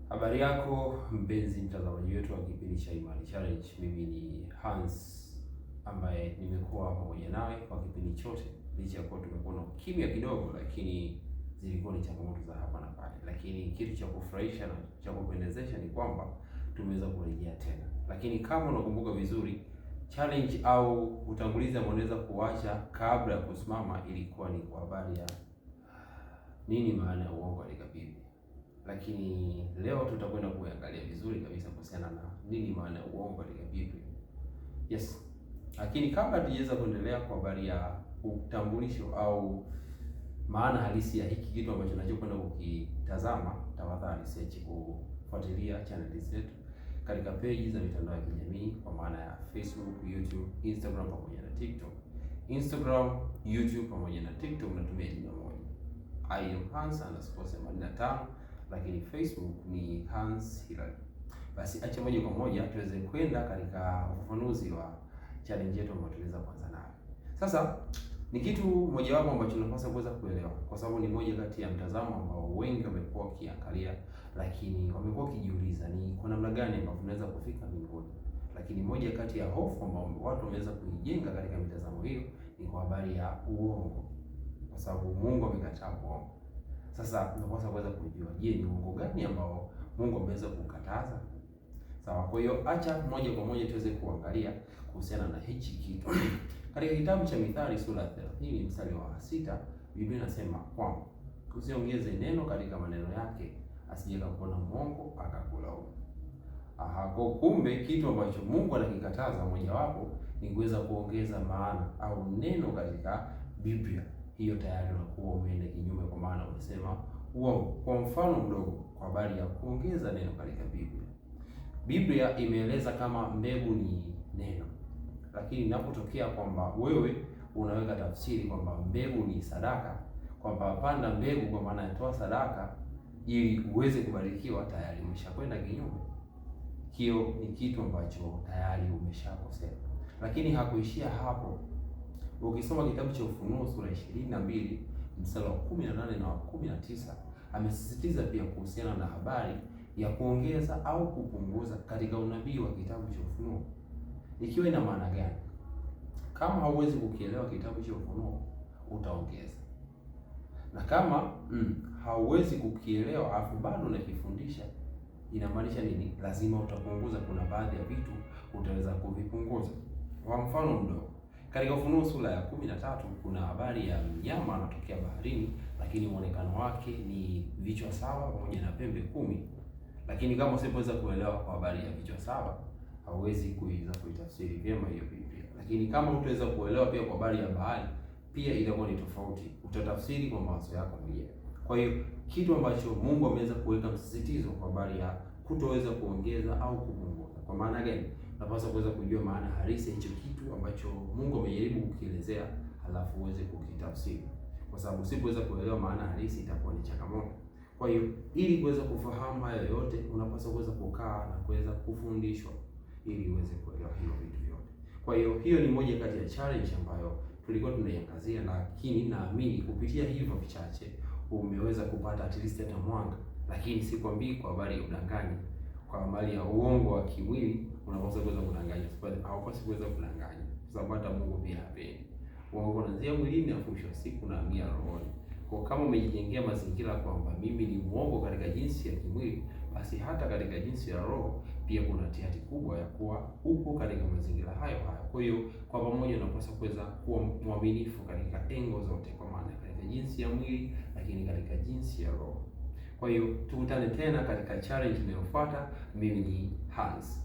Habari yako mpenzi mtazamaji wetu wa kipindi cha Imani Challenge. Mimi ni Hans ambaye nimekuwa pamoja nawe kwa kipindi chote, licha ya kuwa tumekuwa na kimya kidogo, lakini zilikuwa ni changamoto za hapa na pale. Lakini kitu cha kufurahisha na cha kupendezesha ni kwamba tumeweza kurejea tena. Lakini kama unakumbuka vizuri, challenge au utangulizi ambao unaweza kuacha kabla ya kusimama ilikuwa ni kwa habari ya nini maana ya uongo katika Biblia. Lakini leo tutakwenda kuangalia vizuri kabisa kuhusiana na nini maana ya uongo katika Biblia. Yes. Lakini kabla tujaweza kuendelea kwa habari ya utambulisho au maana halisi ya hiki kitu ambacho tunachokwenda kukitazama, tafadhali usiache kufuatilia channel zetu katika page za mitandao ya kijamii kwa maana ya Facebook, YouTube, Instagram pamoja na TikTok. Instagram, YouTube pamoja na TikTok natumia jina moja, I am Hans_85, lakini Facebook ni Hans Hilary. Basi acha moja kwa moja tuweze kwenda katika ufafanuzi wa challenge yetu ambayo tuliweza kuanza nayo. Sasa ni kitu mojawapo ambacho tunapaswa kuweza kuelewa, kwa sababu ni moja kati ya mtazamo ambao wengi wamekuwa wakiangalia, lakini wamekuwa wakijiuliza ni kwa namna gani ambavyo tunaweza kufika mbinguni. Lakini moja kati ya hofu ambao watu wameweza kuijenga katika mitazamo hiyo ni kwa habari ya uongo, kwa sababu Mungu amekataa uongo. Sasa tunapaswa kuweza kujua, je, ni uongo gani ambao Mungu ameweza kukataza? Sawa, kwa hiyo acha moja kwa moja tuweze kuangalia kuhusiana na hichi kitu. Katika kitabu cha Mithali sura ya 30 mstari wa 6, Biblia inasema kwamba usiongeze neno katika maneno yake, asije kuona mwongo akakulaumu. Kwa kumbe kitu ambacho Mungu anakikataza mojawapo ni kuweza kuongeza maana au neno katika Biblia. Hiyo tayari unakuwa umeenda kinyume, kwa maana unasema uongo. Kwa mfano mdogo, kwa habari ya kuongeza neno katika Biblia. Biblia imeeleza kama mbegu ni neno, lakini inapotokea kwamba wewe unaweka tafsiri kwamba mbegu ni sadaka, kwamba panda mbegu kwa maana yatoa sadaka ili uweze kubarikiwa, tayari umeshakwenda kinyume. Hiyo ni kitu ambacho tayari umeshakosea. Lakini hakuishia hapo. Ukisoma kitabu cha Ufunuo sura 22 mstari wa 18 na wa 19, amesisitiza pia kuhusiana na habari ya kuongeza au kupunguza katika unabii wa kitabu cha Ufunuo. Ikiwa ina maana gani? Kama hauwezi kukielewa kitabu cha Ufunuo, utaongeza. Na kama hauwezi kukielewa afu bado unakifundisha, inamaanisha nini? Lazima utapunguza. Kuna baadhi ya vitu utaweza kuvipunguza. Kwa mfano mdogo, katika Ufunuo sura ya 13 kuna habari ya mnyama anatokea baharini, lakini muonekano wake ni vichwa 7 pamoja na pembe 10. Lakini kama usipoweza kuelewa kwa habari ya vichwa 7, hauwezi kuweza kuitafsiri vyema hiyo Biblia. Lakini kama utaweza kuelewa pia kwa habari ya bahari, pia itakuwa ni tofauti. Utatafsiri kwa mawazo yako mwenyewe. Kwa hiyo kitu ambacho Mungu ameweza kuweka msisitizo kwa habari ya kutoweza kuongeza au kupunguza. Kwa maana gani? Unapaswa kuweza kujua maana halisi hicho kitu ambacho Mungu amejaribu kukielezea, halafu uweze kukitafsiri. Kwa sababu usipoweza kuelewa maana halisi itakuwa ni changamoto. Kwa hiyo ili kuweza kufahamu hayo yote, unapaswa kuweza kukaa na kuweza kufundishwa ili uweze kuelewa hiyo vitu vyote. Kwa hiyo hiyo ni moja kati ya challenge ambayo tulikuwa tunaiangazia, lakini naamini kupitia hivyo vichache umeweza kupata at least hata mwanga. Lakini sikwambii kwa habari ya udanganyi, kwa habari ya uongo wa kimwili unapaswa kuweza kudanganya. Haupaswi kuweza kudanganya, kwa sababu hata Mungu pia hapendi. Uongo unaanzia mwilini na mwisho wa siku unahamia rohoni. Kwa kama umejijengea mazingira kwamba mimi ni muongo katika jinsi ya kimwili, basi hata katika jinsi ya roho pia kuna hatari kubwa ya kuwa upo katika mazingira hayo hayo. Kwa hiyo kwa pamoja unapaswa kuweza kuwa mwaminifu katika engo zote, kwa maana katika jinsi ya mwili, lakini katika jinsi ya roho. Kwa hiyo tukutane tena katika challenge inayofuata. Mimi ni Hans.